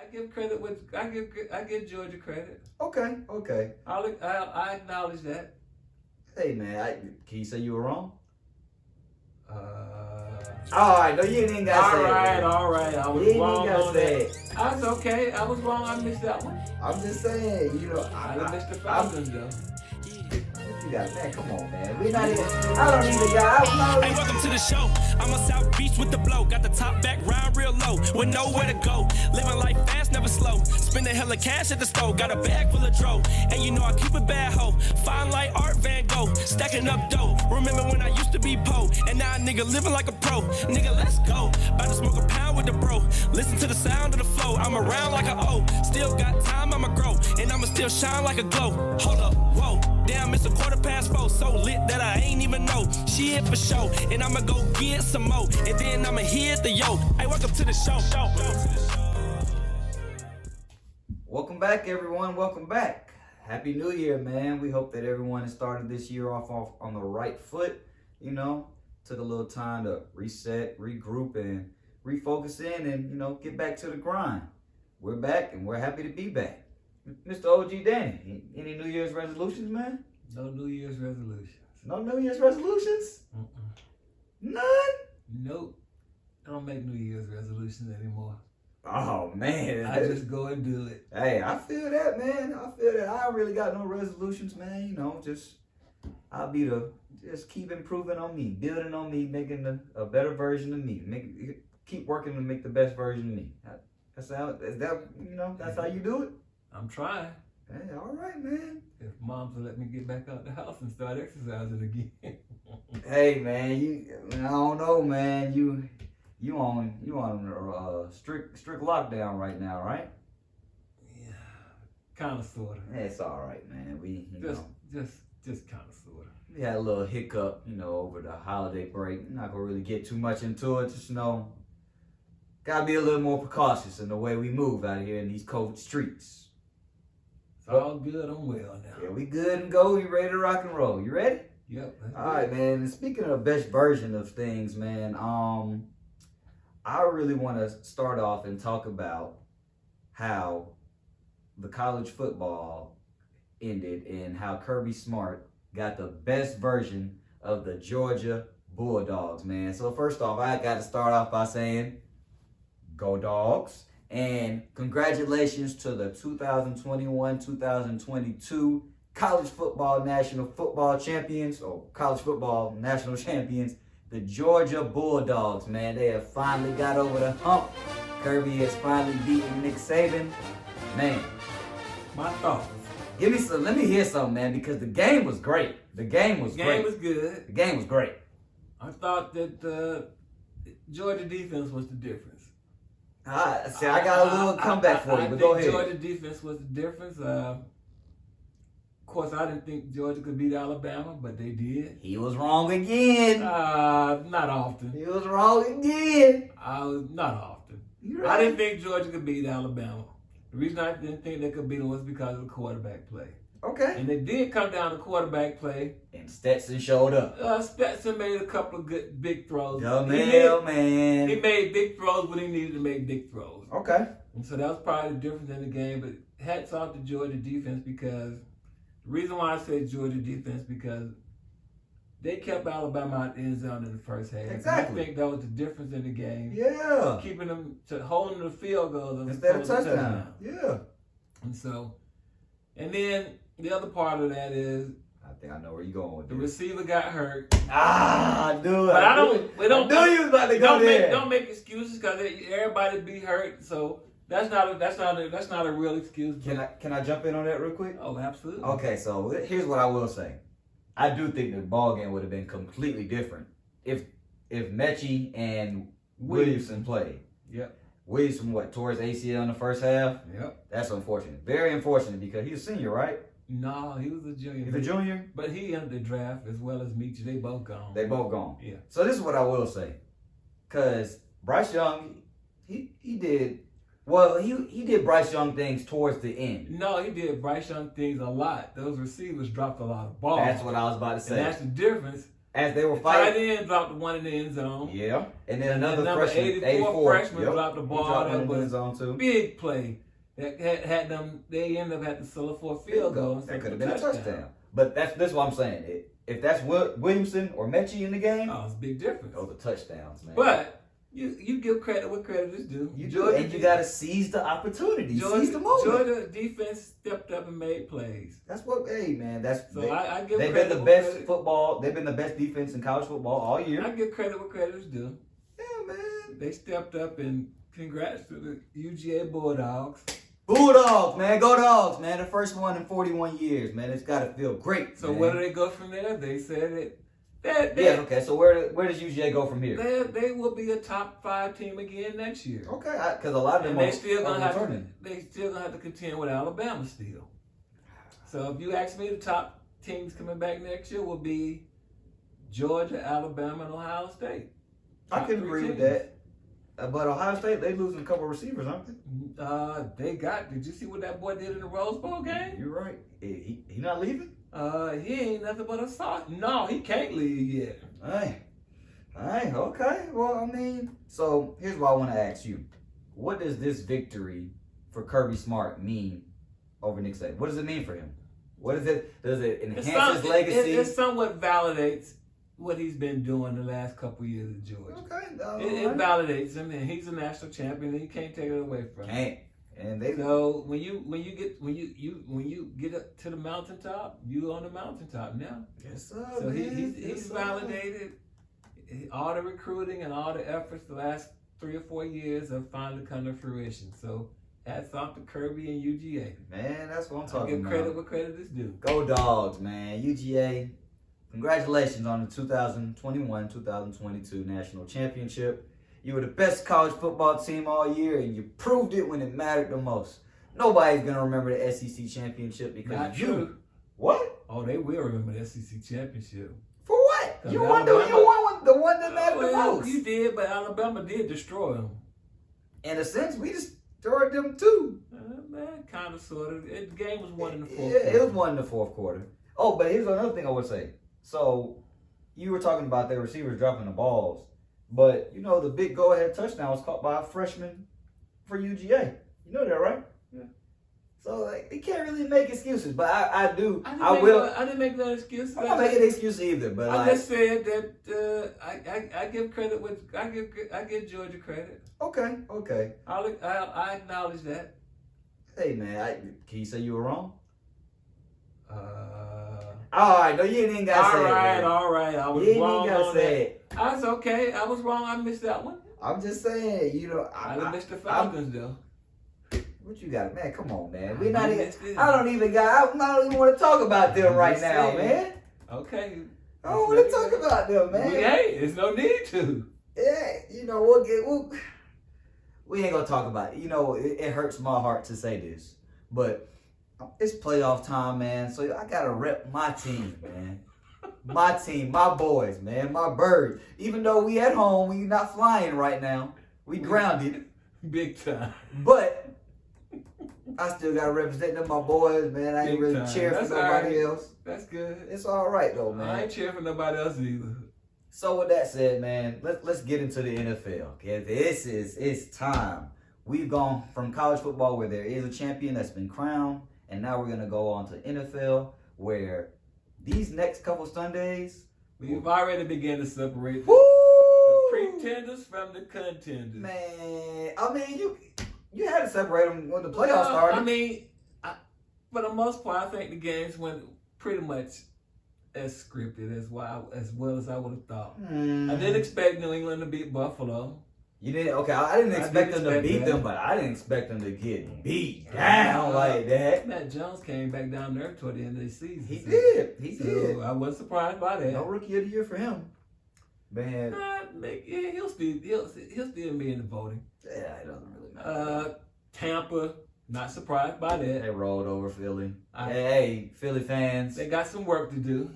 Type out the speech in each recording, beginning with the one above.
I give Georgia credit. Okay. I acknowledge that. Hey man, can you say you were wrong? All right, no, you ain't got to say it. All right. I was wrong on that. That's okay. I was wrong. I missed that one. I'm just saying, I missed the Falcons though. What you got, man? Come on, man. We not even. I don't even got. Hey, welcome to the show. I'm on South Beach with the blow. Got the top back, ride real low. With nowhere to go. Living life fast, never slow. Spend a hella cash at the store. Got a bag full of dro. And you know I keep a bad hoe. Fine like Art Van Gogh. Stacking up dough. Remember when I used to be po? And now a nigga living like a pro. Nigga, let's go. About to smoke a pound with the bro. Listen to the sound of the flow. I'm around like a O. Still got time, I'ma grow. And I'ma still shine like a glow. Hold up, whoa. Damn, it's a 4:15. So lit that I ain't even know. She hit for show. And I'ma go get some more. And then I'ma hit the yo. Hey, welcome to the show. Welcome back, everyone. Welcome back. Happy New Year, man. We hope that everyone has started this year off on the right foot. Took a little time to reset, regroup, and refocus in and, get back to the grind. We're back, and we're happy to be back. Mr. OG Danny, any New Year's resolutions, man? No New Year's resolutions. No New Year's resolutions? None? Nope. I don't make New Year's resolutions anymore. Oh, man. I just go and do it. Hey, I feel that, man. I feel that. I don't really got no resolutions, man. I'll be just keep improving on me, building on me, making a better version of me. Keep working to make the best version of me. That's how you do it? I'm trying. Hey, all right, man. If moms will let me get back out the house and start exercising again. Hey, man, I don't know, man. You on strict lockdown right now, right? Yeah, kind of, sort of. It's all right, man. Just kind of, sort of. We had a little hiccup, over the holiday break. I'm not gonna really get too much into it. Just gotta be a little more precautious in the way we move out here in these cold streets. It's all good. I'm well now. Yeah, we good and go. We ready to rock and roll. You ready? Yep. All right, man. And speaking of the best version of things, man, I really want to start off and talk about how the college football ended and how Kirby Smart got the best version of the Georgia Bulldogs, man. So first off, I got to start off by saying, go Dogs. And congratulations to the 2021-2022 College Football National Football Champions, or College Football National Champions, the Georgia Bulldogs, man. They have finally got over the hump. Kirby has finally beaten Nick Saban. Man. My thoughts. Let me hear something, man, because the game was great. The game was good. The game was great. I thought that the Georgia defense was the difference. I got a little comeback for you, but go ahead. Georgia defense was the difference. Of course, I didn't think Georgia could beat Alabama, but they did. He was wrong again. Not often. He was wrong again. Not often. Right. I didn't think Georgia could beat Alabama. The reason I didn't think they could beat them was because of the quarterback play. Okay. And it did come down to quarterback play. And Stetson showed up. Stetson made a couple of good big throws. Man. He made big throws when he needed to make big throws. Okay. And so that was probably the difference in the game. But hats off to Georgia defense, because the reason why I say Georgia defense, because they kept Alabama out the end zone in the first half. Exactly. I think that was the difference in the game. Yeah. Keeping them holding the field goals instead of touchdown. Yeah. And then the other part of that is, I think I know where you're going with the this. receiver got hurt. I knew it. But I knew you was about to go there. Don't make excuses, because everybody be hurt. So that's not a real excuse. Can I jump in on that real quick? Oh, absolutely. Okay, so here's what I will say. I do think the ball game would have been completely different if Mechie and Williamson played. Yep. Williamson, tore his ACL in the first half? Yep. That's unfortunate. Very unfortunate, because he's a senior, right? No, he was a junior. He's a junior? But he entered the draft as well as Meechie. They both gone. Yeah. So this is what I will say. Because Bryce Young, he did Bryce Young things towards the end. No, he did Bryce Young things a lot. Those receivers dropped a lot of balls. That's what I was about to say. And that's the difference. as they were Tight fighting. end dropped the one in the end zone. Yeah. And then another number freshman, 84 freshman yep. dropped the He ball. dropped That one in the was end zone too. big play. That had them. They ended up having to settle for a field goal. That could have been a touchdown. But that's what I'm saying. If that's Williamson or Mechie in the game, Oh, it's a big difference. those are touchdowns, man. But you give credit what credit is due. you do, and you got to seize the opportunity, seize the moment. Georgia defense stepped up and made plays. That's what. Hey, man, that's. So I give they've credit been the where best credit- football. They've been the best defense in college football all year. I give credit what credit is due. Yeah, man. They stepped up, and congrats to the UGA Bulldogs. Bulldogs, man. Go Dogs, man. The first one in 41 years, man. It's got to feel great. So man. where do they go from there? They said Yeah, okay. So where does UGA go from here? they will be a top 5 team again next year. Okay, because a lot of them And are they still gonna returning. have to contend with Alabama still. So if you ask me, the top teams coming back next year will be Georgia, Alabama, and Ohio State. I Top can 3 agree with teams. that. But Ohio State, they losing a couple of receivers, aren't they? Did you see what that boy did in the Rose Bowl game? You're right. He not leaving? He ain't nothing but a sock. No, he can't leave yet. Hey, okay. Well, I mean, so here's what I want to ask you. What does this victory for Kirby Smart mean over Nick Saban? What does it mean for him? What is it? Does it enhance his legacy? It somewhat validates what he's been doing the last couple of years at Georgia. Okay. It validates him, and he's a national champion, and you can't take it away from him. Can't. And they So when you get up to the mountaintop, you on the mountaintop now. Yes, sir. So man. he's Yes, sir. validated. All the recruiting and all the efforts the last 3 or 4 years have finally come to fruition. So hats off to Kirby and UGA. Man, that's what I'm I talking give about. credit where credit is due. Go Dogs, man. UGA, congratulations on the 2021-2022 National Championship. You were the best college football team all year, and you proved it when it mattered the most. Nobody's going to remember the SEC Championship because Not of you. true. What? Oh, they will remember the SEC championship. For what? Because You won the one that mattered the Well, most. you did, but Alabama did destroy them. In a sense, we destroyed them too. Man, kind of, sort of. The game was won in the fourth. Yeah, it was quarter. won in the fourth quarter. Oh, but here's another thing I would say. So, you were talking about their receivers dropping the balls, but you know the big go-ahead touchdown was caught by a freshman for UGA. You know that, right? Yeah. So like, they can't really make excuses, but I will. I didn't make no excuses. I'm not making an excuse either, but I like, just said that I give credit with I give Georgia credit. okay. I acknowledge that. Hey man, can you say you were wrong? All All right, no, you ain't even gotta say it. Man. all right. I was You ain't wrong even gotta on say that. it. That's okay. I was wrong. I missed that one. I'm just saying, you know, I missed the Falcons though. What you got, man? Come on, man. I We not even. missed it. I don't even want to talk about them I'm right just now, saying. man. Okay. I don't want to talk about them, man. Hey, there's no need to. Yeah, you know we ain't gonna talk about it. You know, it hurts my heart to say this, but it's playoff time, man. So I gotta rep my team, man. My team, my boys, man, my birds. Even though we at home, we not flying right now. We grounded. Big time. But I still gotta represent them, my boys, man. I ain't Big really time. cheering for That's nobody all right. else. That's good. It's all right though, man. I ain't cheering for nobody else either. So with that said, man, let's get into the NFL. Okay, it's time. We've gone from college football where there is a champion that's been crowned, and now we're gonna go on to NFL where these next couple Sundays We've already begun to separate woo! the pretenders from the contenders. Man, I mean you had to separate them when the playoffs started. I mean, for the most part, I think the games went pretty much as scripted as well as I would have thought. I didn't expect New England to beat Buffalo. You didn't? Okay, I didn't expect them to beat them, but I didn't expect them to get beat down like that. Matt Jones came back down there toward the end of the season. He did. He did. I wasn't surprised by that. No rookie of the year for him. Man. Yeah, he'll still be in the voting. Yeah, it doesn't really matter. Tampa, not surprised by that. They rolled over Philly. Hey, Philly fans. They got some work to do.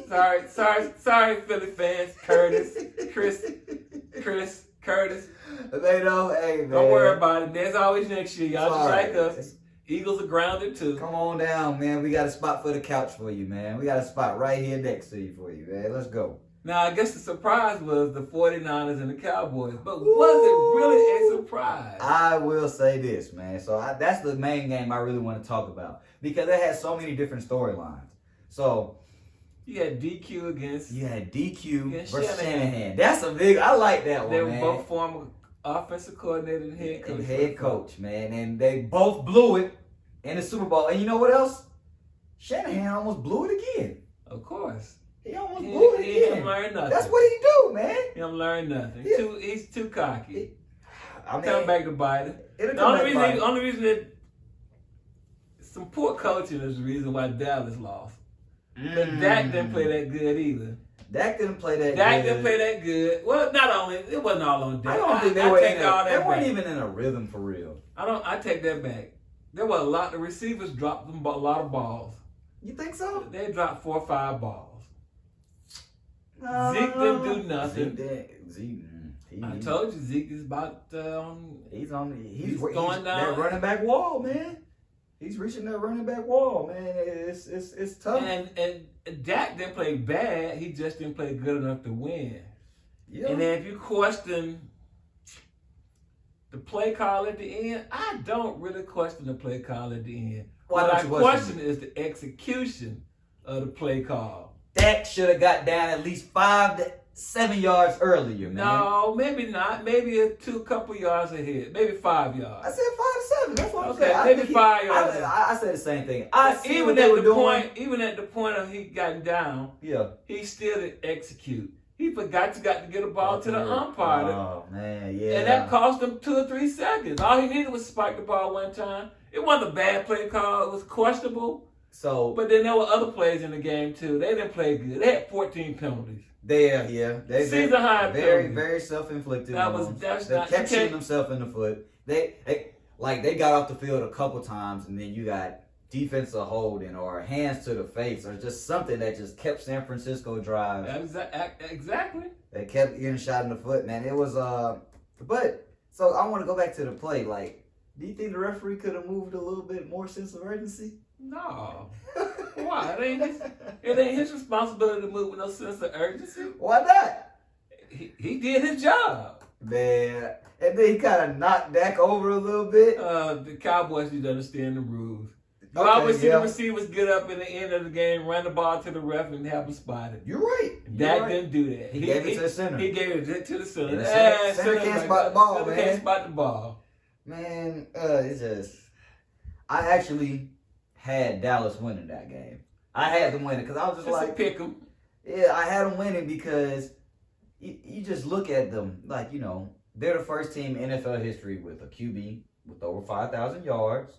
sorry, Philly fans. Curtis. They know, hey, man. Don't worry about it. There's always next year. Y'all just Sorry. like us. Eagles are grounded too. Come on down, man. We got a spot for the couch for you, man. We got a spot right here next to you for you, man. Let's go. Now, I guess the surprise was the 49ers and the Cowboys, but was it really a surprise? I will say this, man. So that's the main game I really want to talk about because it has so many different storylines. So you had DQ against... You had DQ against versus Shanahan. That's a big... I like that one, They were man. both former offensive coordinator and head coach. Head coach, man. And they both blew it in the Super Bowl. And you know what else? Shanahan almost blew it again. Of course. He almost blew it again. He didn't learn nothing. That's what he do, man. He don't learn nothing. He's too cocky. I mean, come back to bite it. The only reason that some poor coaching is the reason why Dallas lost. But Dak didn't play that good either. Dak didn't play that Dak good. didn't play that good. Well, it wasn't all on Dak. I don't think they weren't even in a rhythm for real. I take that back. There were a lot of receivers dropped them a lot of balls. You think so? They dropped 4 or 5 balls. Zeke didn't do nothing. I told you Zeke is about he's going down that running back wall, man. He's reaching that running back wall, man. It's tough. And Dak didn't play bad. He just didn't play good enough to win. Yeah. And then if you question the play call at the end, I don't really question the play call at the end. What I question is the execution of the play call. Dak should have got down at least 5 to 7 yards earlier, man. No, maybe not. Maybe a couple yards ahead. Maybe 5 yards. I said 5 to 7. That's what I'm saying. Maybe 5 yards. I said the same thing. Even at the point of he got down, he still didn't execute. He forgot to get a ball to the umpire. Oh man, yeah. And that cost him 2 or 3 seconds. All he needed was spike the ball one time. It wasn't a bad play call. It was questionable. But then there were other plays in the game too. They didn't play good. They had 14 penalties. They season high very, very self-inflicted. They kept shooting themselves in the foot. They got off the field a couple times, and then you got defensive holding or hands to the face or just something that just kept San Francisco drives. Exactly. They kept getting shot in the foot, man. It was but so I want to go back to the play. Like, do you think the referee could have moved a little bit more sense of urgency? No. Why? It ain't his responsibility to move with no sense of urgency. Why not? He did his job. Man. And then he kind of knocked Dak over a little bit. The Cowboys need to understand the rules. You always see the receivers get up in the end of the game, run the ball to the ref, and have them spotted. You're right. Dak didn't do that. He gave it to the center. He gave it to the center. Center can't spot the ball, man. Can't spot the ball. Man, it's just... I actually had Dallas winning that game. I had them winning because I was just pick them. Yeah, I had them winning because you just look at them like, they're the first team in NFL history with a QB with over 5,000 yards,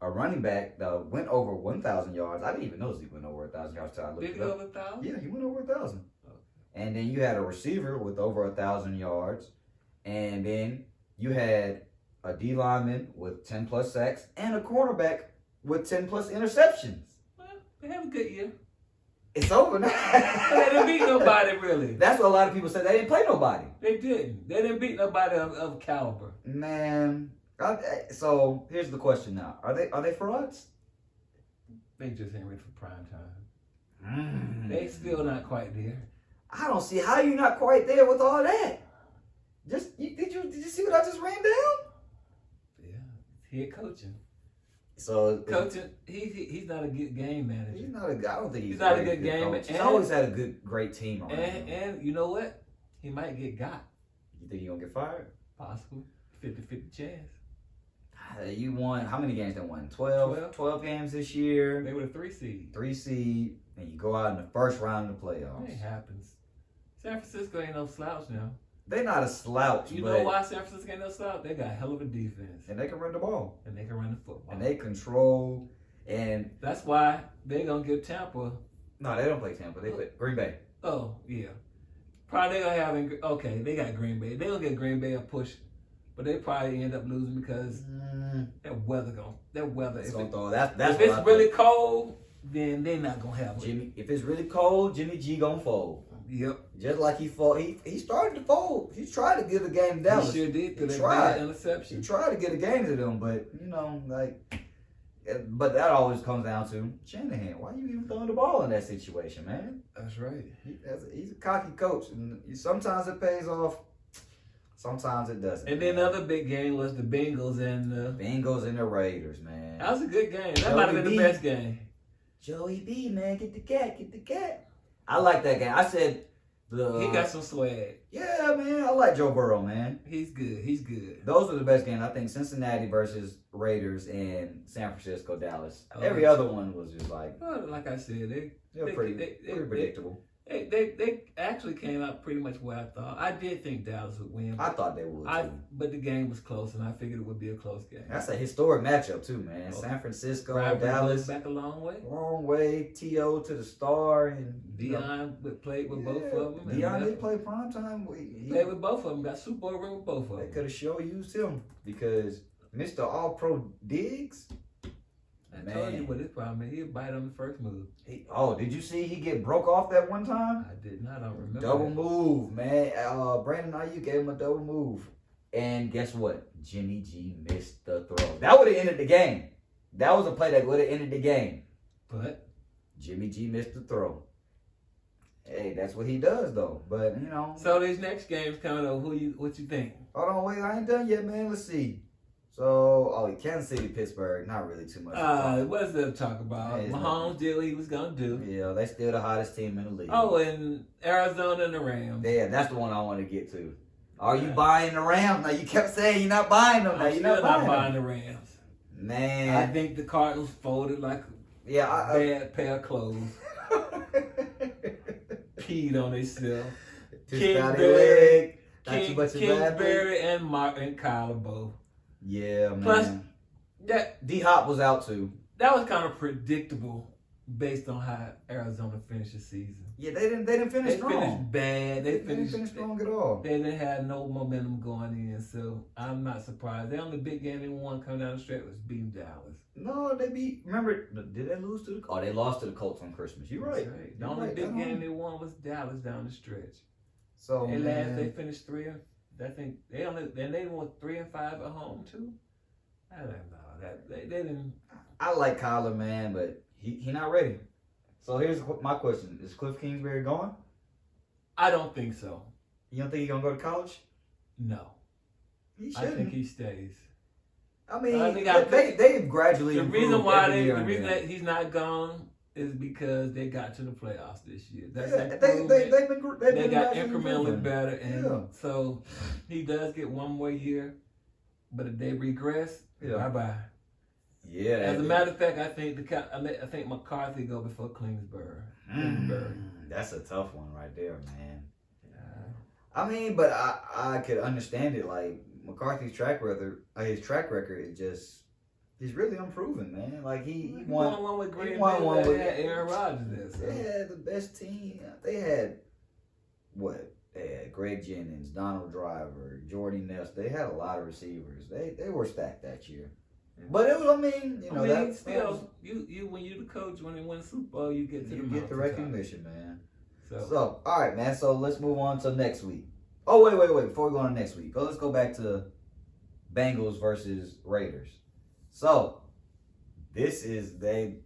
a running back that went over 1,000 yards. I didn't even know Zeke went over 1,000 yards until I looked it up. Over 1,000? Yeah, he went over 1,000. Okay. And then you had a receiver with over 1,000 yards, and then you had a D lineman with 10 plus sacks and a cornerback with 10 plus interceptions. Well, they have a good year. It's over now. They didn't beat nobody, really. That's what a lot of people said. They didn't play nobody. They didn't. They didn't beat nobody of caliber. Man. So here's the question now: Are they frauds? They just ain't ready for prime time. They still not quite there. I don't see how you not quite there with all that. Did you see what I just ran down? Yeah, head coaching. So coaching, he's not a good game manager. He's not a. I don't think he's not a good game manager. He's always had a great team around him. And you know what? He might get got. You think he's gonna get fired? Possible. 50-50 chance. You won, how many games they won? 12 games this year. They were a 3 seed. 3 seed, and you go out in the first round of the playoffs. It happens. San Francisco ain't no slouch now. They're not a slouch. You know why San Francisco ain't no slouch? They got a hell of a defense. And they can run the ball. And they can run the football. And they control, and... That's why they going to give Tampa... No, they don't play Tampa. They play Green Bay. Oh, yeah. Probably they going to have... Okay, they got Green Bay. They going to get Green Bay a push. But they probably end up losing because that weather If it's really cold, then they're not gonna have it. If it's really cold, Jimmy G gonna fold. Yep. Just like he started to fold. He tried to get a game to Dallas. He sure did. He tried. Interception. He tried to get a game to them, but But that always comes down to Shanahan. Why you even throwing the ball in that situation, man? That's right. He's a cocky coach, and sometimes it pays off, sometimes it doesn't. And then the other big game was the Bengals and the Raiders, man. That was a good game. That might have been the best game. Joey B, man, get the cat. I like that game. I said he got some swag. Yeah, man, I like Joe Burrow, man. He's good. Those are the best games. I think Cincinnati versus Raiders and San Francisco, Dallas. Every other one was just like. Well, like I said, they're pretty predictable. They actually came out pretty much where I thought. I did think Dallas would win. I thought they would too. But the game was close, and I figured it would be a close game. That's a historic matchup too, man. San Francisco, Dallas, back a long way. Long way. T.O. to the star, and Dion played with both of them. Dion did play primetime. He played with both of them. Got Super Bowl ring with both of them. They could have sure used him because Mr. All-Pro Diggs. I told you what his problem is. He'll bite on the first move. Did you see he get broke off that one time? I did not. I don't remember. Double move, man. Brandon Ayuk gave him a double move. And guess what? Jimmy G missed the throw. That would have ended the game. That was a play that would have ended the game. But Jimmy G missed the throw. Hey, that's what he does, though. But, So these next games coming up, what you think? Hold on, wait. I ain't done yet, man. Let's see. So, Kansas City, Pittsburgh, not really too much. What's there to talk about? Mahomes did what he was going to do. Yeah, they still the hottest team in the league. Oh, and Arizona and the Rams. Yeah, that's the one I want to get to. Are you buying the Rams? Now, you kept saying you're not buying them. Now, you're not buying the Rams. Man. I think the Cardinals folded like a bad pair of clothes. Peed on themselves. Kingsbury and Kyler both. Yeah, man. Plus, D-Hop was out too. That was kind of predictable based on how Arizona finished the season. Yeah, they didn't finish strong. They finished bad. They didn't finish strong at all. They didn't have no momentum going in, so I'm not surprised. The only big game they won coming down the stretch was beating Dallas. No, they beat. Remember, did they lose to the? Oh, they lost to the Colts on Christmas. You're right. The only big game they won was Dallas down the stretch. So they finished 3. I think they won 3 and 5 at home too. I don't know they didn't. I like Kyler, man, but he not ready. So here's my question: is Cliff Kingsbury going? I don't think so. You don't think he's gonna go to college? No. He shouldn't. I think he stays. I mean, they've gradually. The reason that he's not gone is because they got to the playoffs this year. They got incrementally better, and so he does get one more year. But if they regress, bye bye. Yeah. As a matter of fact, I think McCarthy go before Kingsbury. That's a tough one right there, man. Yeah. I mean, but I could understand it. Like McCarthy's track record is just. He's really unproven, man. Like he won one with Green Bay. They had Aaron Rodgers there. They had the best team. They had what? They had Greg Jennings, Donald Driver, Jordy Nelson. They had a lot of receivers. They were stacked that year. But it was, you when you the coach, when they win the Super Bowl, you get the recognition, man. So all right, man. So let's move on to next week. Oh wait! Before we go on to next week, let's go back to Bengals versus Raiders. So, this is the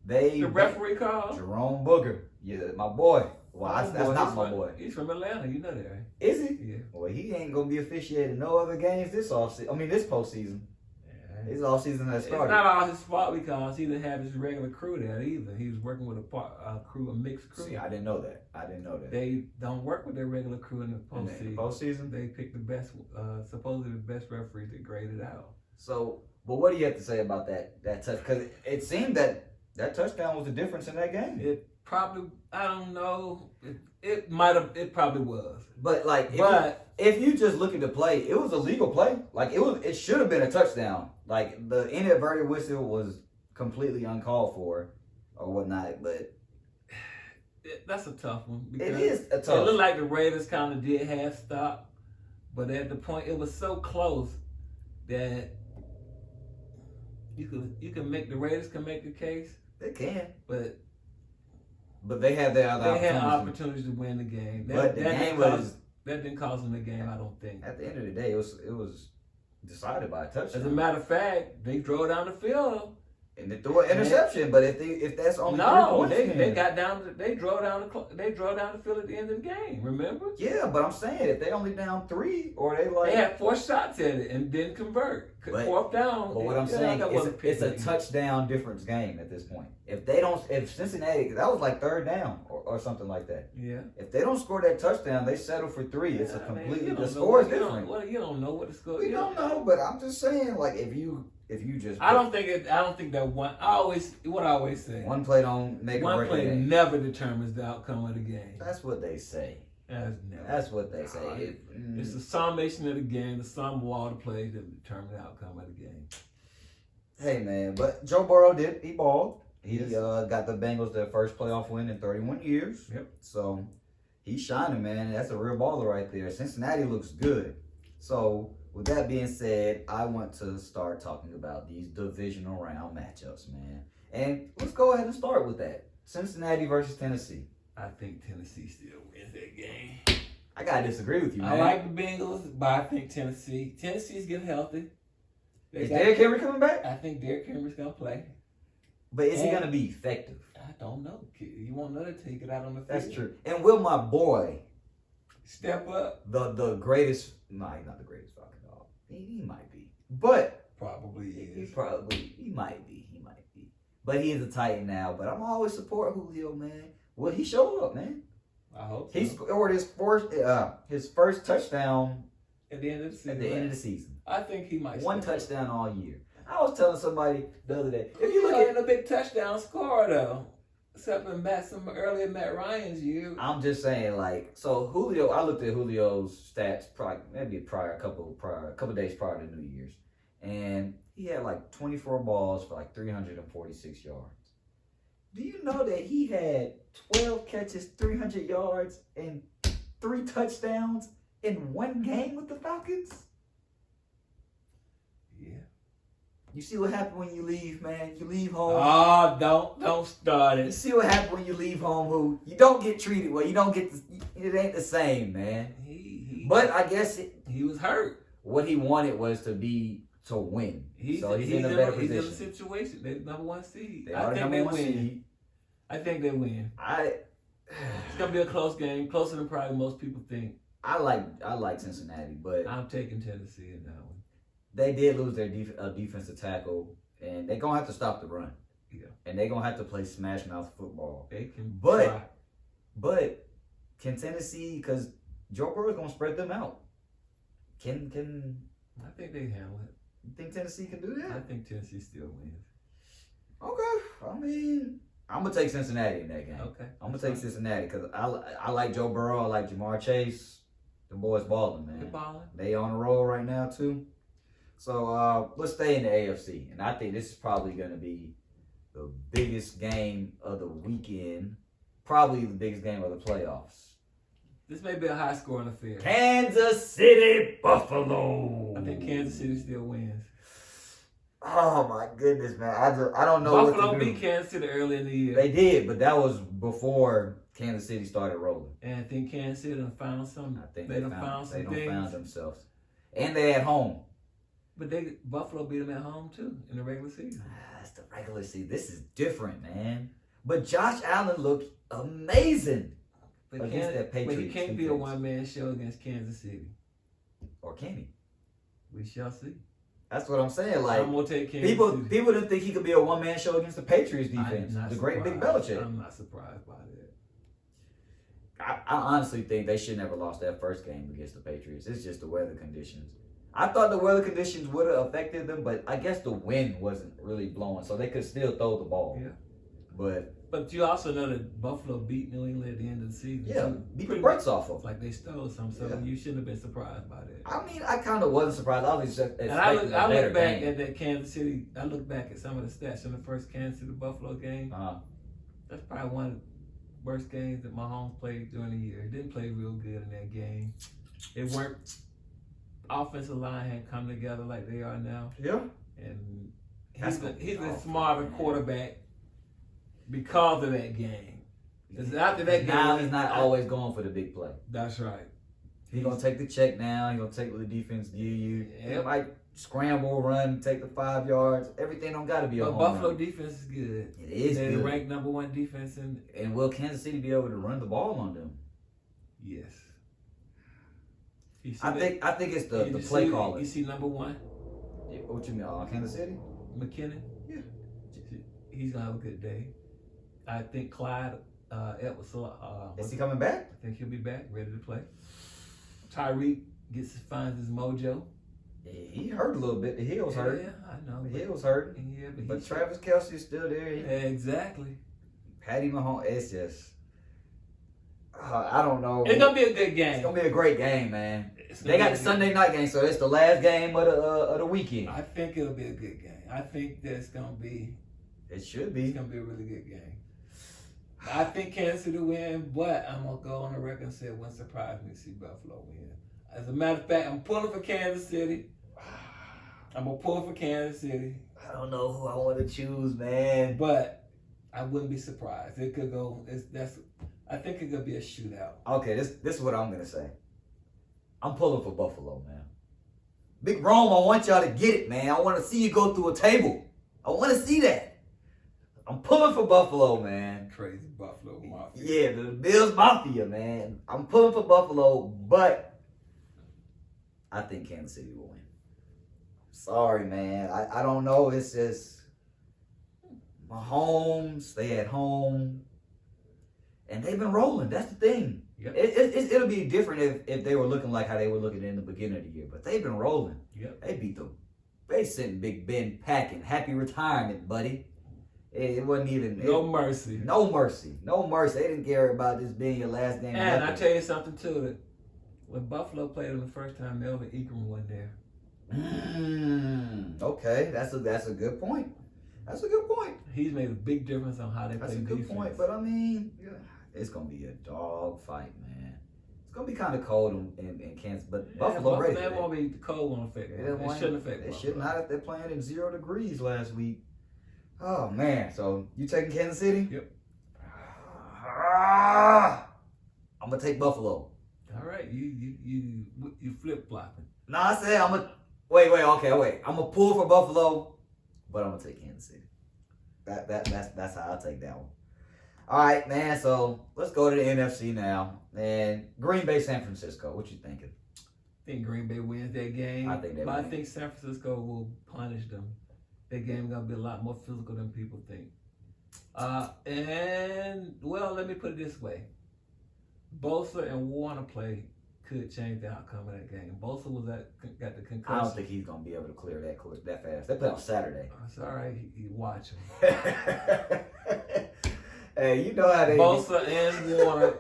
referee call? Jerome Booger. Yeah, my boy. Well, that's not my boy. He's from Atlanta. You know that, right? Is he? Yeah. Well, he ain't going to be officiating no other games this postseason. Yeah. This offseason has started. It's not all his fault because he didn't have his regular crew there either. He was working with a mixed crew. See, I didn't know that. They don't work with their regular crew in the postseason. In the postseason? They pick the best, supposedly the best referees that grade it out. So, but what do you have to say about that touch? Because it seemed that touchdown was the difference in that game. It probably, I don't know. It probably was. But if you just look at the play, it was a legal play. Like it should have been a touchdown. Like the inadvertent whistle was completely uncalled for, or whatnot. But that's a tough one. It is a tough. It looked like the Ravens kind of did half stop, but at the point it was so close that you can make the Raiders can make the case. They can, but they had their other opportunities to win the game. That didn't cost them the game, I don't think. At the end of the day, it was decided by a touchdown. As a matter of fact, they drove down the field And they threw an interception, but if that's only 3 points, they got down. They drove down the field at the end of the game. Remember? Yeah, but I'm saying if they only down 3, or they had 4 shots at it and didn't convert. 4th down. But what I'm saying is it's a touchdown difference game at this point. If Cincinnati, that was like 3rd down or something like that. Yeah. If they don't score that touchdown, they settle for 3. It's a completely the score is different. You don't know what the score. We don't know, but I'm just saying, like if you just. I don't think that one. I always say. One play don't make one or break a game. One play never determines the outcome of the game. That's what they say. That's what they say. It's the summation of the game, the sum of all the plays that determine the outcome of the game. Hey man, but Joe Burrow he balled. He got the Bengals their first playoff win in 31 years. Yep. So he's shining, man. That's a real baller right there. Cincinnati looks good. So with that being said, I want to start talking about these divisional round matchups, man. And let's go ahead and start with that. Cincinnati versus Tennessee. I think Tennessee still wins that game. I gotta disagree with you, man. I like the Bengals, but I think Tennessee's getting healthy. Is Derrick Henry coming back? I think Derrick Henry's gonna play. But is he gonna be effective? I don't know. You won't know to take it out on the field. That's true. And will my boy step up? The greatest? No, he's not the greatest fucking dog. He might be, but probably is. He might be. But he is a Titan now. But I'm always support Julio, man. Well, he showed up, man. I hope so. He scored his first touchdown at the end of the season. At the end of the season, I think he might. One touchdown all year. I was telling somebody the other day. If you look at a big touchdown score though, except for some earlier Matt Ryan's year. I'm just saying, like, so Julio. I looked at Julio's stats maybe a couple days prior to New Year's, and he had like 24 balls for like 346 yards. Do you know that he had 12 catches, 300 yards, and 3 touchdowns in one game with the Falcons? Yeah. You see what happened when you leave, man? You leave home. Oh, don't start it. You see what happened when you leave home, who you don't get treated well. You don't get it ain't the same, man. But I guess he was hurt. What he wanted was to win. He's in a better position. He's in a situation. They're number 1 seed. They are number 1 seed. I think they win. It's gonna be a close game, closer than probably most people think. I like Cincinnati, but I'm taking Tennessee in that one. They did lose their defensive tackle, and they're gonna have to stop the run. Yeah, and they're gonna have to play smash mouth football. They can, but can Tennessee? Because Joe Burrow is gonna spread them out. Can I think they handle it. You think Tennessee can do that? I think Tennessee still wins. Okay, I mean, I'm gonna take Cincinnati in that game. Okay, I'm gonna take Cincinnati because I like Joe Burrow. I like Jamar Chase. The boys balling, man. They're balling. They on a roll right now too. So let's stay in the AFC, and I think this is probably gonna be the biggest game of the weekend. Probably the biggest game of the playoffs. This may be a high-scoring affair. Kansas City, Buffalo. I think Kansas City still wins. Oh my goodness, man! I don't know Buffalo what to do. beat Kansas City early in the year. They did, but that was before Kansas City started rolling. And I think Kansas City done found something. I think they found some things. They found themselves, and they at home. But Buffalo beat them at home too in the regular season. It's the regular season. This is different, man. But Josh Allen looked amazing against that Patriots. But he can't be a one-man show against Kansas City. Or can he? We shall see. That's what I'm saying. Like, I'm gonna take Kansas people City. People didn't think he could be a one-man show against the Patriots defense. The great Big Belichick. I'm not surprised by that. I honestly think they should never lost that first game against the Patriots. It's just the weather conditions. I thought the weather conditions would have affected them, but I guess the wind wasn't really blowing, so they could still throw the ball. Yeah. But you also know that Buffalo beat New England at the end of the season. Yeah, so beat the brakes off of. Like they stole some, so you shouldn't have been surprised by that. I mean, I kind of wasn't surprised. I was expecting I look back game. at that Kansas City. I look back at some of the stats from the first Kansas City Buffalo game. That's probably one of the worst games that Mahomes played during the year. He didn't play real good in that game. It weren't. Offensive line had come together like they are now. Yeah. And he's a smarter quarterback because of that game. Because after that game, now he's not always going for the big play. That's right. He's gonna take the check now. He's gonna take what the defense give you. Yep. scramble, run, take the 5 yards. Everything don't got to be a But home Buffalo run. defense is good. It is They're good. ranked #1 defense in. And will Kansas City be able to run the ball on them? Yes. I think it's the play calling. You see #1? What you mean? Kansas City? McKinnon? Yeah. He's going to have a good day. I think Clyde Edwards. Is he coming back? I think he'll be back, ready to play. Tyreek finds his mojo. He hurt a little bit. The heel's hurt. Yeah, I know. The heel's hurt. Yeah, But Travis Kelce's still there. Exactly. Patty Mahomes. It's just, I don't know. It's gonna be a good game. It's gonna be a great game, man. They got the Sunday night game, so it's the last game of the weekend. I think it'll be a good game. I think that's gonna be. It should It's be. gonna be a really good game. I think Kansas City win, but I'm gonna go on the record and say it wouldn't surprise me to see Buffalo win. As a matter of fact, I'm pulling for Kansas City. I'm gonna pull for Kansas City. I don't know who I want to choose, man. But I wouldn't be surprised. It could go. I think it could be a shootout. Okay, this is what I'm gonna say. I'm pulling for Buffalo, man. Big Rome, I want y'all to get it, man. I want to see you go through a table. I want to see that. I'm pulling for Buffalo, man. Crazy Buffalo Mafia. Yeah, the Bills Mafia, man. I'm pulling for Buffalo, but I think Kansas City will win. Sorry, man. I don't know. It's just Mahomes, stay at home. And they've been rolling. That's the thing. Yep. It'll be different if they were looking like how they were looking in the beginning of the year. But they've been rolling. Yep. They beat them. They sent Big Ben packing. Happy retirement, buddy. It wasn't even... No mercy. No mercy. No mercy. They didn't care about this being your last game. And I tell you something, too. That when Buffalo played them the first time, Melvin Ingram wasn't there. Okay. That's a good point. That's a good point. He's made a big difference on how they That's play a good defense. point. But, I mean, it's going to be a dog fight, man. It's going to be kind of cold in Kansas. But Buffalo ready. That won't be cold won't affect them. It shouldn't affect It Buffalo. should not if they're playing in 0 degrees last week. Oh, man. So, you taking Kansas City? Yep. I'm going to take Buffalo. All right. You flip-flopping. No, I said I'm going to... Wait. I'm going to pull for Buffalo, but I'm going to take Kansas City. That's how I'll take that one. All right, man. So, let's go to the NFC now. And Green Bay, San Francisco. What you thinking? I think Green Bay wins that game. I think they win. I think San Francisco will punish them. That game is going to be a lot more physical than people think. Let me put it this way. Bosa and Warner play could change the outcome of that game. Bosa got the concussion. I don't think he's going to be able to clear that fast. They play on Saturday. It's all right. You watch him. Hey, you know how they... Bosa and Warner,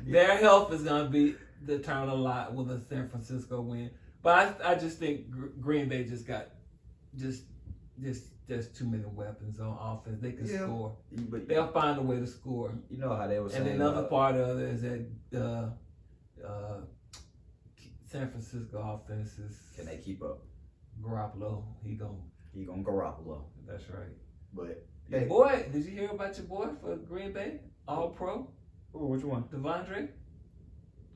their health is going to be determined a lot with a San Francisco win. But I just think Green Bay just got just too many weapons on offense. They can score. But they'll find a way to score. You know how they were saying. And another part of it is that San Francisco offense is... Can they keep up? Garoppolo, he gonna Garoppolo. That's right. But hey, boy, did you hear about your boy for Green Bay? All Pro. Oh, which one? Devondre.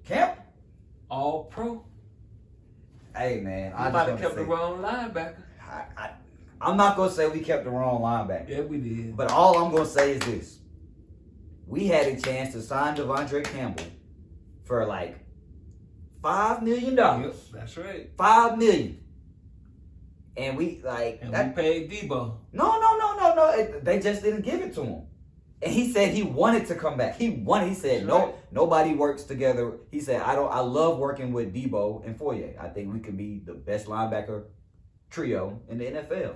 Camp. All Pro. Hey man, I might have kept the wrong linebacker. I'm not gonna say we kept the wrong linebacker. Yeah, we did. But all I'm gonna say is this: we had a chance to sign Devondre Campbell for like $5 million. Yep, that's right. $5 million. And we paid Debo. No. They just didn't give it to him. And he said he wanted to come back. He said nobody works together. He said I love working with Debo and Foye. I think we could be the best linebacker trio in the NFL.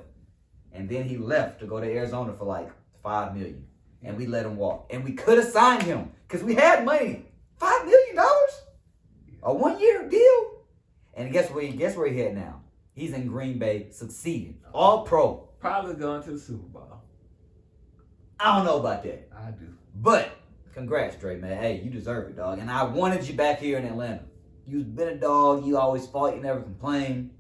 And then he left to go to Arizona for like $5 million. And we let him walk. And we could have signed him because we had money. $5 million? A 1-year deal? And guess where he at now? He's in Green Bay, succeeding. All pro. Probably going to the Super Bowl. I don't know about that. I do. But, congrats, Dre, man. Hey, you deserve it, dog. And I wanted you back here in Atlanta. You've been a dog. You always fought. You never complained.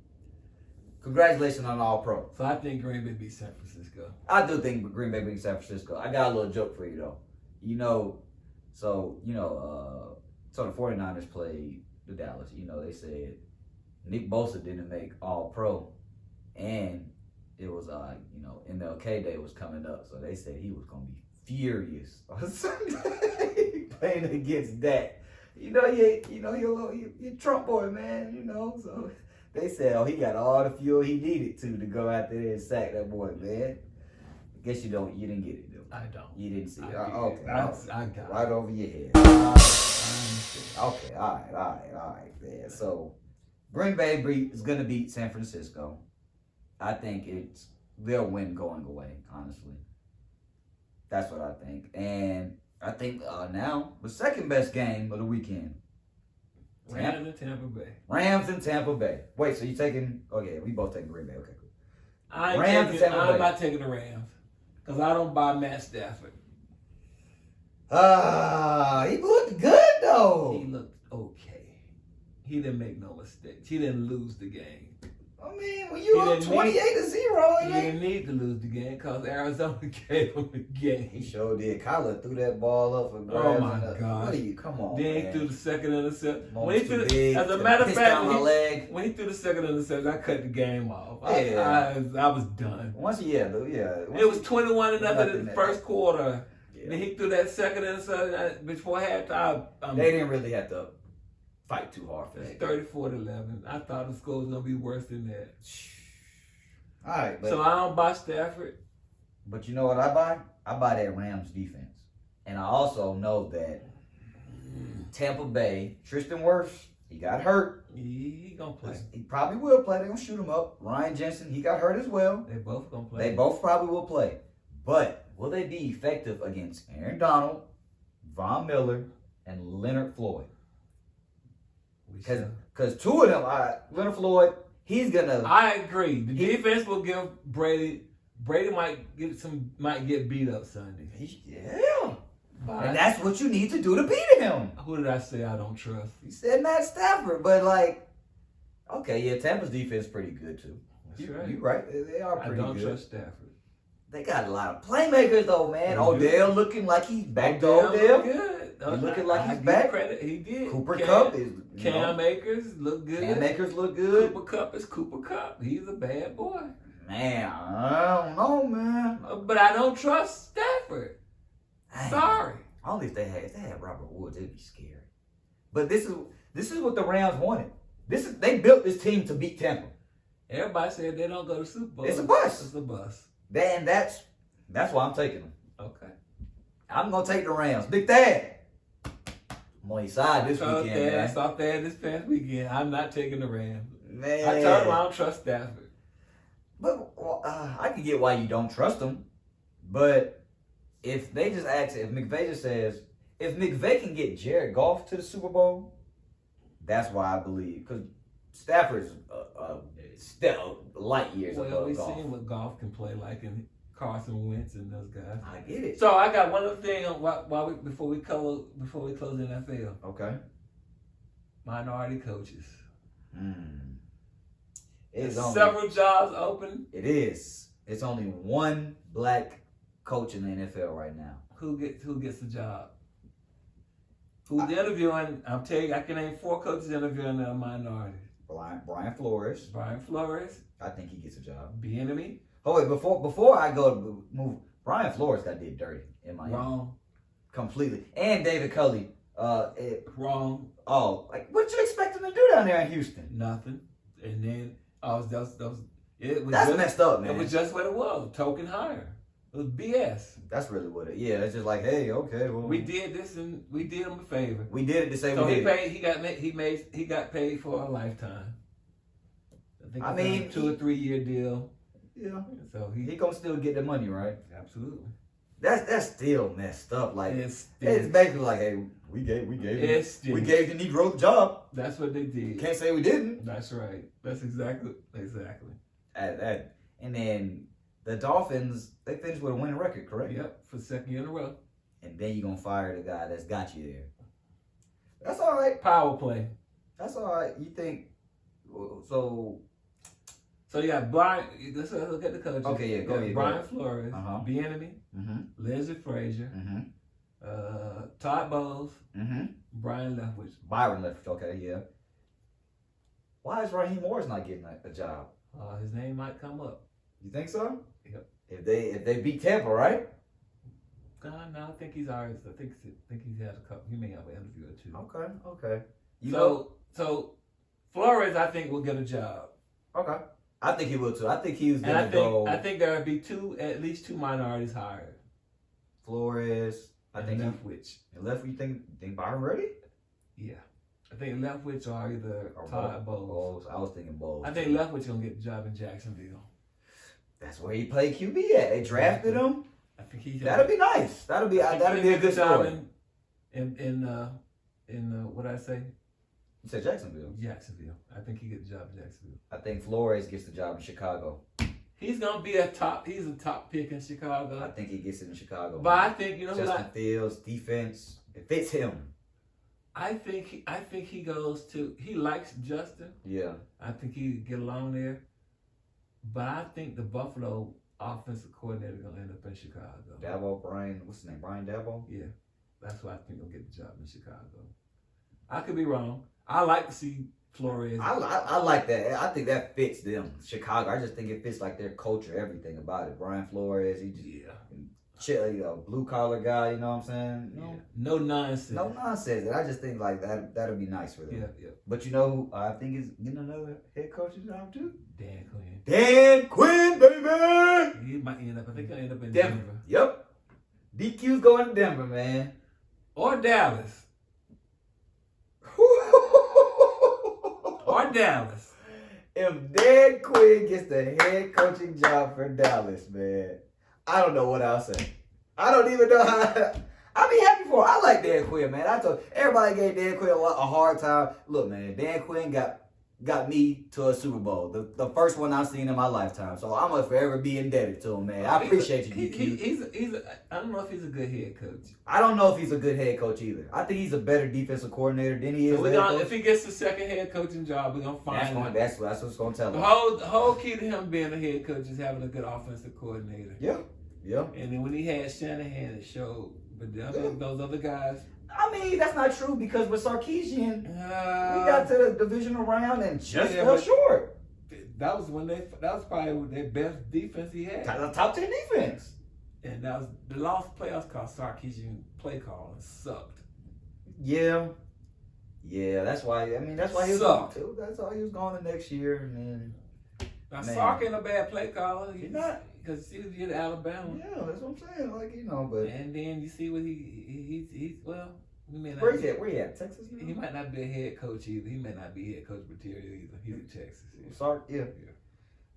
Congratulations on All Pro. So I think Green Bay beat San Francisco. I do think Green Bay beat San Francisco. I got a little joke for you, though. So the 49ers played the Dallas. They said, Nick Bosa didn't make All-Pro, and it was MLK Day was coming up, so they said he was gonna be furious on Sunday playing against that. You're Trump boy, man. So they said, he got all the fuel he needed to go out there and sack that boy, man. I guess you didn't get it, though. I don't. You didn't see it. Okay. I got right it. over your head. Okay, all right, man. So Green Bay is gonna beat San Francisco. I think they'll win going away, honestly. That's what I think. And I think now the second best game of the weekend. Rams and Tampa Bay. Rams and Tampa Bay. Wait, so you taking? Oh yeah, we both taking Green Bay. Okay, cool. I'm not taking the Rams because I don't buy Matt Stafford. He looked good though. He looked okay. He didn't make no mistakes. He didn't lose the game. I mean, when you up 28-0, he didn't need to lose the game because Arizona gave him the game. He sure did. Kyler threw that ball up for grabs. Oh my God! Come on, then man. he threw the second interception. As a matter of fact, when he threw the second interception, I cut the game off. Yeah. I was done. It was 21-0 in the first quarter. Yeah. Then he threw that second interception before halftime. They didn't really have to fight too hard for that. 34-11. I thought the score was gonna be worse than that. All right, so I don't buy Stafford. But you know what I buy? I buy that Rams defense, and I also know that Tampa Bay, Tristan Wirfs, he got hurt. He gonna play. He probably will play. They're gonna shoot him up. Ryan Jensen, he got hurt as well. They both gonna play. They both probably will play. But will they be effective against Aaron Donald, Von Miller, and Leonard Floyd? Because two of them, Leonard Floyd, he's gonna. I agree. The defense will give Brady. Brady might get beat up Sunday. Yeah. And that's what you need to do to beat him. Who did I say I don't trust? You said Matt Stafford, but Tampa's defense is pretty good too. You're right. They are pretty good. I don't trust Stafford. They got a lot of playmakers though, man. Odell looking like he's back to Odell. Good. He's looking like he's back. Credit. He did. Cooper Kupp is. Cam Akers look good. Cam Akers look good. Cooper Kupp is Cooper Kupp. He's a bad boy. Man, I don't know, man. But I don't trust Stafford. Dang. Sorry. Only if they had Robert Woods, it'd be scary. But this is what the Rams wanted. They built this team to beat Tampa. Everybody said they don't go to Super Bowl. It's a bust. It's a bust. Then that's why I'm taking them. Okay. I'm gonna take the Rams. Big Thad. I'm on your side this weekend, man. I saw Thad this past weekend. I'm not taking the Rams. Man. I told him I don't trust Stafford. But I can get why you don't trust them. But if they just ask, if McVay just says, if McVay can get Jared Goff to the Super Bowl, that's why I believe. Because Stafford's light years above we've Goff. seen what Goff can play like in Carson Wentz and those guys. I get it. So I got one other thing before we close the NFL. Okay. Minority coaches. There's several jobs open. It is. It's only one black coach in the NFL right now. Who gets the job? Who's interviewing? I'm telling you, I can name 4 coaches interviewing a minority. Brian Flores. Brian Flores. I think he gets a job. Bieniemy. Oh wait, before I go to move, Brian Flores got did dirty in Miami. Wrong. Completely. And David Culley. Wrong. Oh, what you expect him to do down there in Houston? Nothing. And then that's messed up, man. It was just what it was. Token hire. It was BS. That's really what it. Yeah, it's just like, hey, okay, well, we did this and we did him a favor. We did it to say so we did. He got paid for a lifetime. I think a 2 or 3 year deal. Yeah. So he gonna still get the money, right? Absolutely. That's still messed up. Like it's basically like, hey, we gave the Negro the job. That's what they did. Can't say we didn't. That's right. That's exactly. And then the Dolphins, they finished with a winning record, correct? Yep, for the second year in a row. And then you're gonna fire the guy that's got you there. That's all right. Power play. That's all right. You think so? So you got Brian. Let's look at the coaches. Okay, yeah, go ahead. Brian Flores, Bieniemy, Leslie Frazier, Todd Bowles, Brian Leftwich. Byron Leftwich. Okay, yeah. Why is Raheem Morris not getting a job? His name might come up. You think so? Yep. If they beat Tampa, right? No, I think he's already. I think he's had a couple. He may have an interview or two. Okay. So Flores, I think, will get a job. Okay. I think he will too. I think he was going to go. I think there will be at least two minorities hired. Flores. I think Leftwich. You think Byron ready? Yeah. I think Leftwich or either Todd Bowles. I was thinking Bowles. I think Leftwich gonna get the job in Jacksonville. That's where he played QB at. They drafted him. I think that'll be nice. That'll be a good story. In what I say? You said Jacksonville. Jacksonville. I think he gets the job in Jacksonville. I think Flores gets the job in Chicago. He's gonna be a top pick in Chicago. I think he gets it in Chicago. But I think Justin Fields defense, it fits him. I think he goes to. He likes Justin. Yeah. I think he get along there. But I think the Buffalo offensive coordinator gonna end up in Chicago. What's his name? Brian Dabo? Yeah. That's why I think he'll get the job in Chicago. I could be wrong. I like to see Flores. I like that. I think that fits them. Chicago. I just think it fits like their culture, everything about it. Brian Flores, he just blue collar guy, you know what I'm saying? No nonsense. No nonsense. And I just think like that'll be nice for them. Yeah. But you know who I think is getting another head coaching job too? Dan Quinn. Dan Quinn, baby! He might end up, I think he'll end up in Denver. Denver. Yep. DQ's going to Denver, man. Or Dallas. Or Dallas. If Dan Quinn gets the head coaching job for Dallas, man, I don't know what I'll say. I don't even know how. I'll be happy for him. I like Dan Quinn, man. I told everybody gave Dan Quinn a hard time. Look, man, Dan Quinn got me to a Super Bowl, the first one I've seen in my lifetime. So I'm gonna forever be indebted to him, man. I appreciate you. I don't know if he's a good head coach. I don't know if he's a good head coach either. I think he's a better defensive coordinator than he is. So if he gets the second head coaching job, we're gonna find out. That's what's gonna tell him. The whole key to him being a head coach is having a good offensive coordinator. Yeah. And then when he had Shanahan, it showed. But those other guys. I mean, that's not true because with Sarkisian, we got to the divisional round and just fell short. That was probably their best defense he had. The top 10 defense. And that was the last playoffs called Sarkisian play calling sucked. Yeah, that's why. I mean, that's why he was. That's why he was going the next year, and then. Now Sark ain't a bad play caller. He's not. Because he was in Alabama. Yeah, that's what I'm saying. Like, but. And then you see what he's well. Where he at? Texas? He might not be a head coach either. He may not be head coach material either. He's in Texas. Sark, yeah.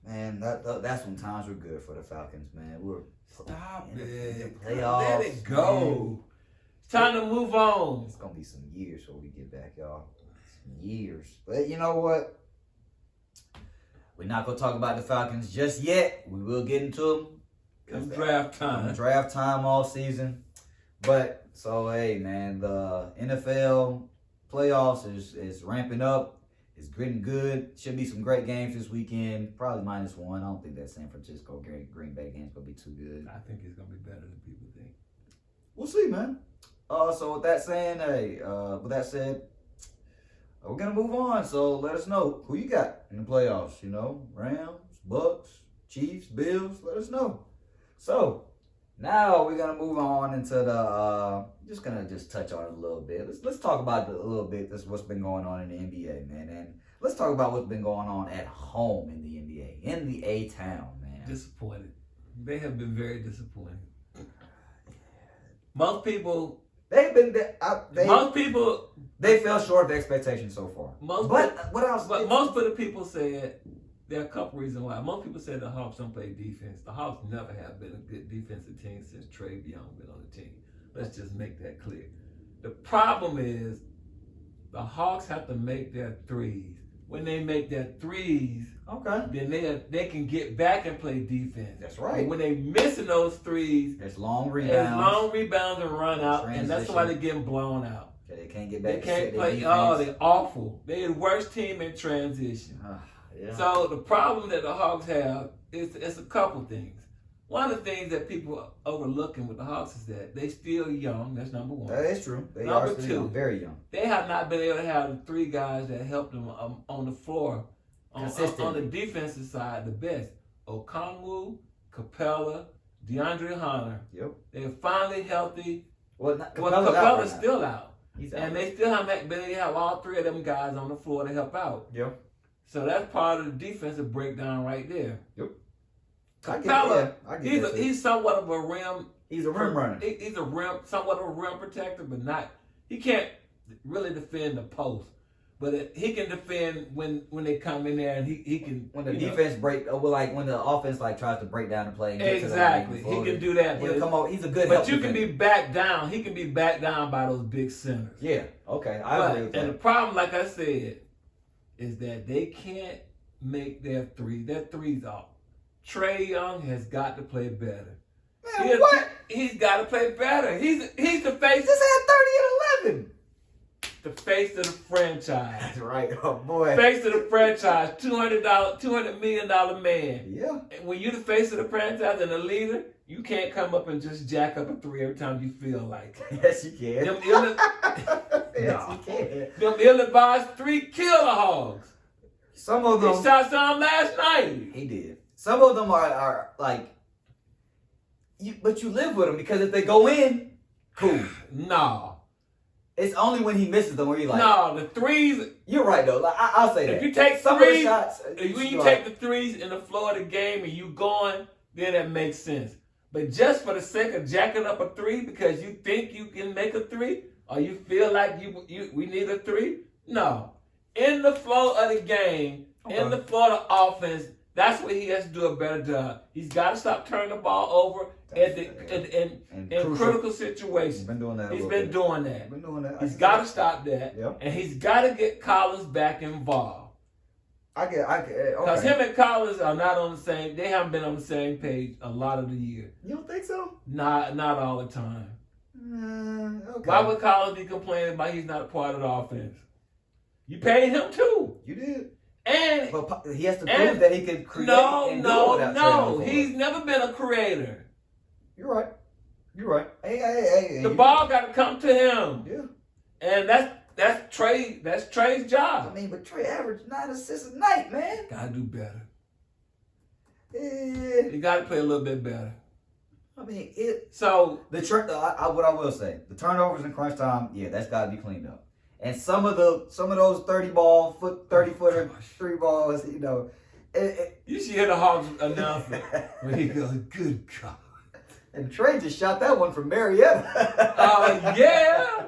Man, that's when times were good for the Falcons, man. Stop it. Playoffs, let it go. Man. It's time to move on. It's gonna be some years before we get back, y'all. Some years. But you know what? We're not gonna talk about the Falcons just yet. We will get into them. Come draft time. Draft time all season. But so hey man, the NFL playoffs is ramping up. It's getting good. Should be some great games this weekend. Probably -1. I don't think that San Francisco Green Bay game's gonna be too good. I think it's gonna be better than people think. We'll see, man. So with that said, we're gonna move on. So let us know who you got in the playoffs. You know, Rams, Bucks, Chiefs, Bills. Let us know. So now we're gonna move on into the. Just gonna touch on it a little bit. Let's talk about it a little bit. That's what's been going on in the NBA, man, and let's talk about what's been going on at home in the NBA, in the A-Town, man. Disappointed. They have been very disappointed. Most people. They fell short of expectations so far. Most of the people said there are a couple reasons why. Most people said the Hawks don't play defense. The Hawks never have been a good defensive team since Trae Young been on the team. Let's just make that clear. The problem is the Hawks have to make their threes. When they make their threes, then they can get back and play defense. That's right. But when they missing those threes, there's long rebounds and run out, and that's why they're getting blown out. They can't get back. They can't play. They're awful. They're the worst team in transition. Yeah. So the problem that the Hawks have is it's a couple things. one of the things that people are overlooking with the Hawks is that they still young. That's number one. That is true. They Number are still two, young, very young. They have not been able to have the three guys that helped them on the floor on the defensive side the best. Okongwu, Capella, DeAndre Hunter. Yep. They're finally healthy. Capella's still out. He's out. And they still haven't been able to have all three of them guys on the floor to help out. Yep. So that's part of the defensive breakdown right there. Yep. Capella, he's somewhat of a rim. He's a rim runner. He's somewhat of a rim protector, but not. He can't really defend the post, but he can defend when they come in there, and he can. When the defense when the offense tries to break down the play. And Exactly, he can do that. He'll come on. He's a good. But you can be back down. He can be back down by those big centers. Yeah. Okay. I agree with that. And the problem, like I said, is that they can't make their threes off. Trae Young has got to play better. Man, what? He's got to play better. He's the face. Just had 30 and 11. The face of the franchise. That's right. Oh boy. Face of the franchise. $200 million man. Yeah. And when you're the face of the franchise and the leader, you can't come up and just jack up a three every time you feel like it. Yes, you can. Yes, you can. Them ill-advised three kill the Hogs. Some of them. He shot some last night. He did. Some of them are but you live with them because if they go in, cool. No. It's only when he misses them where you're like. No, the threes. You're right though. I'll say that. If you take some threes, of the shots, when you take the threes in the flow of the game and you going, then that makes sense. But just for the sake of jacking up a three because you think you can make a three or you feel like we need a three, no. In the flow of the game, in the flow of the offense. That's where he has to do a better job. He's got to stop turning the ball over in critical situations. He's been doing that. He's been doing that. He's got to stop that. Yep. And he's got to get Collins back involved. Because him and Collins are not on the same. They haven't been on the same page a lot of the year. You don't think so? Not all the time. Okay. Why would Collins be complaining about he's not a part of the offense? You paid him too. You did. And but he has to prove that he can create. No. He's never been a creator. You're right. Hey. The ball got to come to him. Yeah. And that's Trae. That's Trae's job. I mean, but Trae averaged 9 assists a night, man. Gotta do better. Yeah. You gotta play a little bit better. I mean, what I will say, the turnovers in crunch time, yeah, that's got to be cleaned up. And some of those 30-footer, three balls, you should hear the Hawks announcement when he goes, "Good God!" And Trae just shot that one from Marietta. Yeah,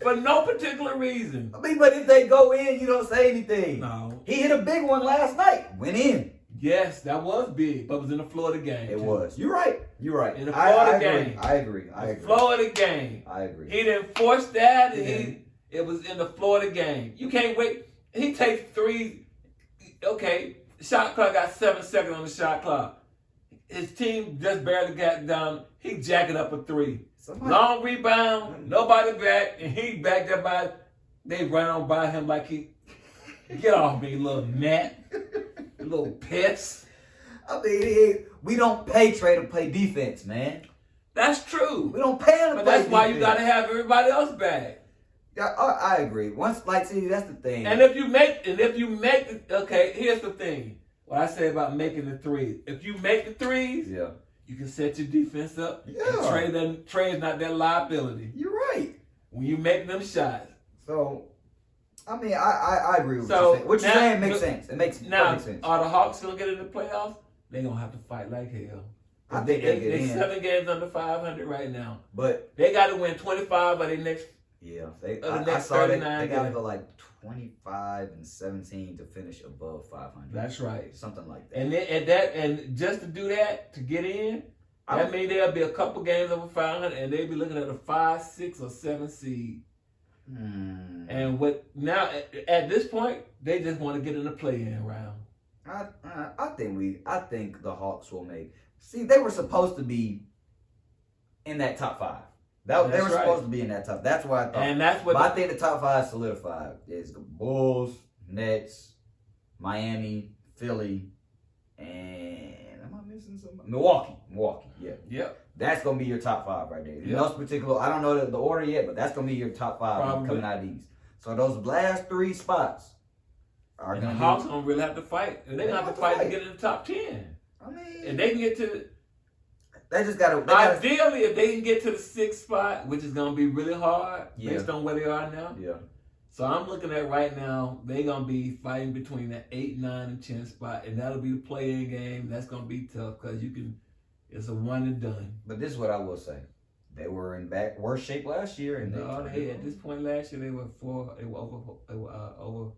for no particular reason. I mean, but if they go in, you don't say anything. No, he hit a big one last night. Went in. Yes, that was big, but it was in the flow of the game. It was. You're right. In the flow of the game. I agree. Flow of the game. I agree. He didn't force that. It was in the flow of the game. You can't wait. He takes threes. Okay, the shot clock got 7 seconds on the shot clock. His team just barely got down. He jacking up a three. Long rebound, nobody back, and he back there by. They run on by him like he. Get off me, little gnat. Little pets. I mean, we don't pay Trae to play defense, man. That's true. We don't pay him to play defense. But that's why you got to have everybody else back. Yeah, I agree. See, that's the thing. And if you make, okay, here's the thing. What I say about making the threes. If you make the threes, yeah, you can set your defense up. Yeah. Trae is not that liability. You're right. When you make them shots. So, I mean, I agree with what you're saying. What you're saying makes sense. It makes perfect sense. Are the Hawks going to get in the playoffs? They're going to have to fight like hell. I think they're 7 games under 500 right now. But they got to win 25 of their next. Yeah, I saw they got to go like 25-17 to finish above 500. That's right, something like that. And just to do that, to get in, that means there'll be a couple games over 500, and they'll be looking at a 5, 6, or 7 seed. And at this point, they just want to get in the play-in round. I think the Hawks will make. See, they were supposed to be in that top 5. They were supposed to be in that top. That's why I thought. And that's what. But I think the top 5 solidified is the Bulls, Nets, Miami, Philly, and am I missing somebody? Milwaukee, yeah. Yep. That's going to be your top 5 right there. Yep. No particular, I don't know the order yet, but that's going to be your top 5 Probably. coming out of these. So those last 3 spots are going to be. The Hawks don't really have to fight. They're going to have to fight to get in the top 10. I mean, if they can get to they just got to. Ideally, if they can get to the 6th spot, which is going to be really hard based on where they are now. Yeah. So I'm looking at right now, they're going to be fighting between that 8, 9, and 10 spot, and that'll be the play-in game. That's going to be tough because it's a one and done. But this is what I will say. They were in worse shape last year. And at this point last year, they were over.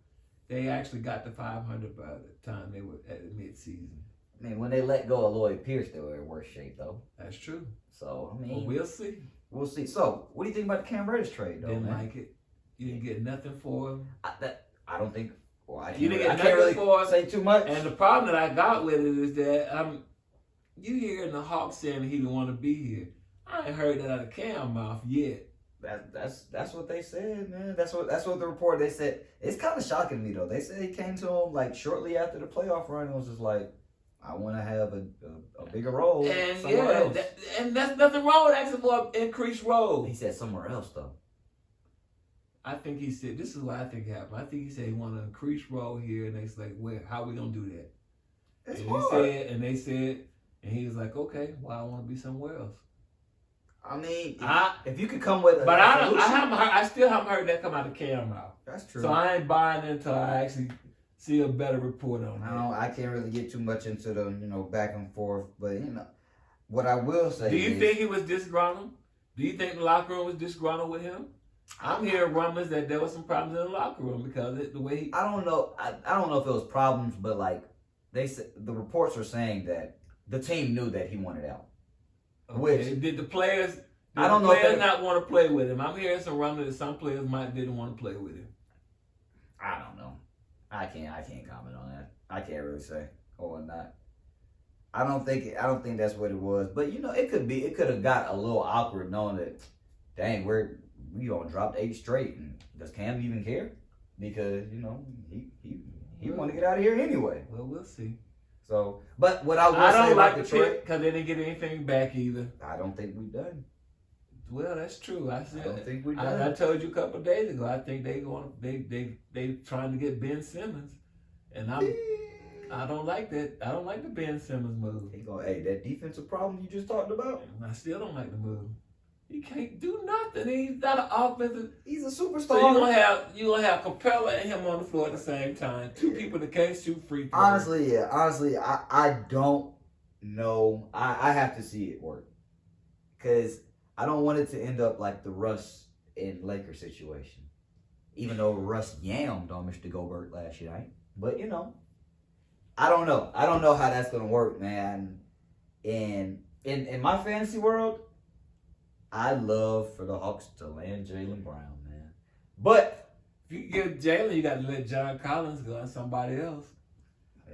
They actually got to 500 by the time they were at the mid-season. I mean, when they let go of Lloyd Pierce, they were in worse shape, though. That's true. So, I mean. We'll see. We'll see. So, what do you think about the Cam Reddish trade, though, Didn't man? like it. You didn't get nothing for him. I don't think. Well, I You didn't can't, get I can't really nothing for him. say too much. And the problem that I got with it is that you hearing the Hawks saying he didn't want to be here. I ain't heard that out of Cam's mouth yet. That's what they said, man. That's what the report they said. It's kind of shocking to me though. They said he came to him like shortly after the playoff run and was just like, I want to have a bigger role and somewhere else. And that's nothing wrong with asking for an increased role. He said somewhere else though. I think he said, this is what I think happened. I think he said he wanted an increased role here, and they said, where? How we gonna do that? It's and hard. They said, and he was like, okay, well, I want to be somewhere else. I mean, if you could come with, I still haven't heard that come out of Cam's mouth. That's true. So I ain't buying it until I actually see a better report on that. I can't really get too much into the back and forth, but what I will say. Do you think he was disgruntled? Do you think the locker room was disgruntled with him? I'm hearing rumors that there was some problems in the locker room because the way he. I don't know. I don't know if it was problems, but like they said, the reports are saying that the team knew that he wanted out. Okay. Which did the players? I don't know. Players not want to play with him. I'm hearing some rumors that some players didn't want to play with him. I don't know. I can't comment on that. I can't really say or not. I don't think that's what it was. But it could be. It could have got a little awkward knowing that. Dang, we gonna drop 8 straight, and does Cam even care? Because he want to get out of here anyway. Well, we'll see. So, but what I will say don't like about the the trade, because they didn't get anything back either. I don't think we're done. Well, that's true. I don't think we're done. I told you a couple of days ago. I think they trying to get Ben Simmons, and I don't like that. I don't like the Ben Simmons move. Hey, that defensive problem you just talked about. I still don't like the move. He can't do nothing. He's not an offensive. He's a superstar. So you gonna have Capella and him on the floor at the same time. 2 people that can't shoot free throws. Honestly, I don't know. I have to see it work because I don't want it to end up like the Russ and Lakers situation. Even though Russ yammed on Mr. Gobert last night, but I don't know. I don't know how that's gonna work, man. And in my fantasy world, I'd love for the Hawks to land Jaylen Brown, man. But if you get Jaylen, you got to let John Collins go and somebody else.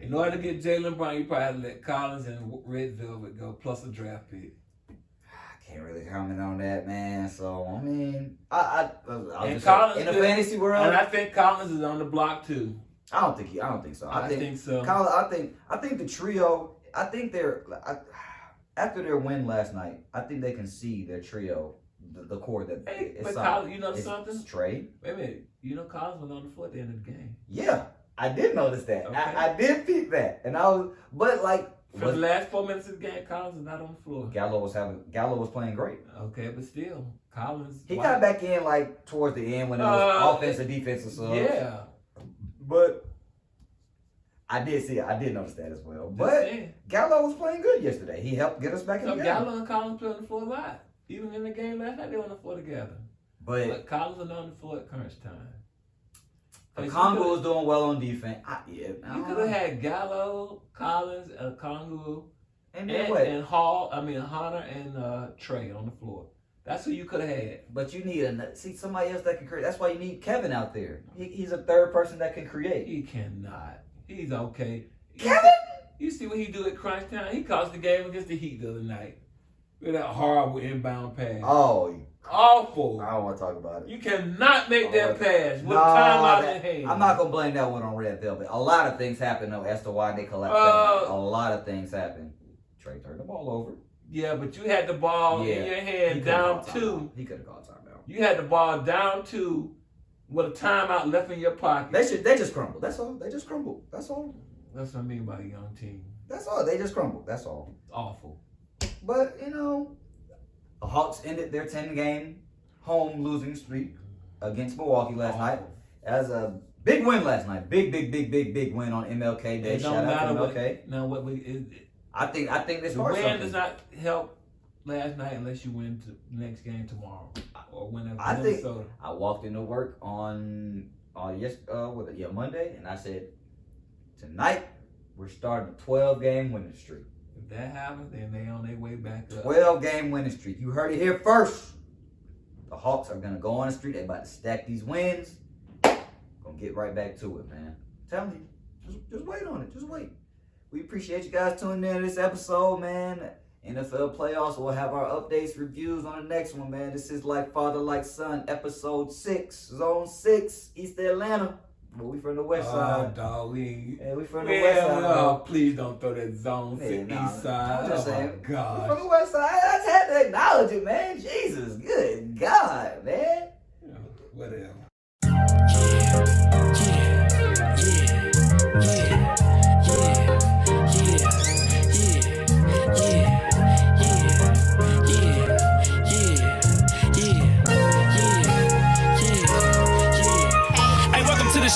In order to get Jaylen Brown, you probably have to let Collins and Red Velvet go, plus a draft pick. I can't really comment on that, man. So I mean, Collins in the fantasy world, and I think Collins is on the block too. I don't think so. I think so. Collins, I think the trio. I think they're. After their win last night, I think they can see their trio, the core that but Collins, something? Straight. Wait a minute. Collins was on the floor at the end of the game. Yeah, I did notice that. Okay. I did peep that, and I was, but like for the last 4 minutes of the game, Collins is not on the floor. Gallo was playing great. Okay, but still, Collins. He got back in like towards the end when it was offense and defensive stuff. Yeah, but. I did notice that as well. But Gallo was playing good yesterday. He helped get us back in the game. Gallo and Collins play on the floor a lot. Even in the game last night, they were on the floor together. But Collins was on the floor at crunch time. Congo was doing well on defense. You could have had Gallo, Collins, Congo, and Hunter and Trey on the floor. That's who you could have had. But you need somebody else that can create. That's why you need Kevin out there. He's a third person that can create. He cannot. He's okay. Kevin? You see what he do at crunch time? He cost the game against the Heat the other night. With that horrible inbound pass. Oh. Awful. I don't want to talk about it. You cannot make that pass with time out in hand. I'm not going to blame that one on Red Velvet. A lot of things happen, though, as to why they collapsed. A lot of things happen. Trey turned the ball over. Yeah, but you had the ball in your hand down 2. He could have called timeout. You had the ball down 2 with a timeout left in your pocket. They just crumbled. That's all. They just crumbled. That's all. That's what I mean by a young team. That's all. They just crumbled. That's all. Awful. But, you know, the Hawks ended their 10-game home losing streak against Milwaukee last night as a big win last night. Big win on MLK Day. Shout out to MLK. I think this the win does not help last night unless you win the next game tomorrow or whenever. I walked into work on Monday, and I said, tonight we're starting a 12-game winning streak. If that happens, then they on their way back up. 12-game winning streak. You heard it here first. The Hawks are gonna go on the street. They about to stack these wins. Gonna get right back to it, man. Tell me, just wait on it. Just wait. We appreciate you guys tuning in to this episode, man. NFL playoffs. We'll have our updates, reviews on the next one, man. This is Like Father, Like Son, episode 6, Zone 6, East Atlanta. But we from the west side. Dog, we from the west side. Oh, please don't throw that Zone 6 East side. I'm just saying. God. We from the west side. I just had to acknowledge it, man. Jesus, good God, man. Whatever.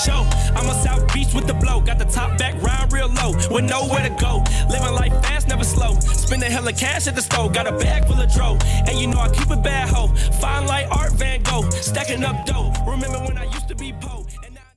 Show. I'm a South Beach with the blow. Got the top back round real low. With nowhere to go. Living life fast, never slow. Spending hella cash at the store. Got a bag full of dro. And you know I keep it bad, ho. Fine like Art Van Gogh. Stacking up dough. Remember when I used to be po.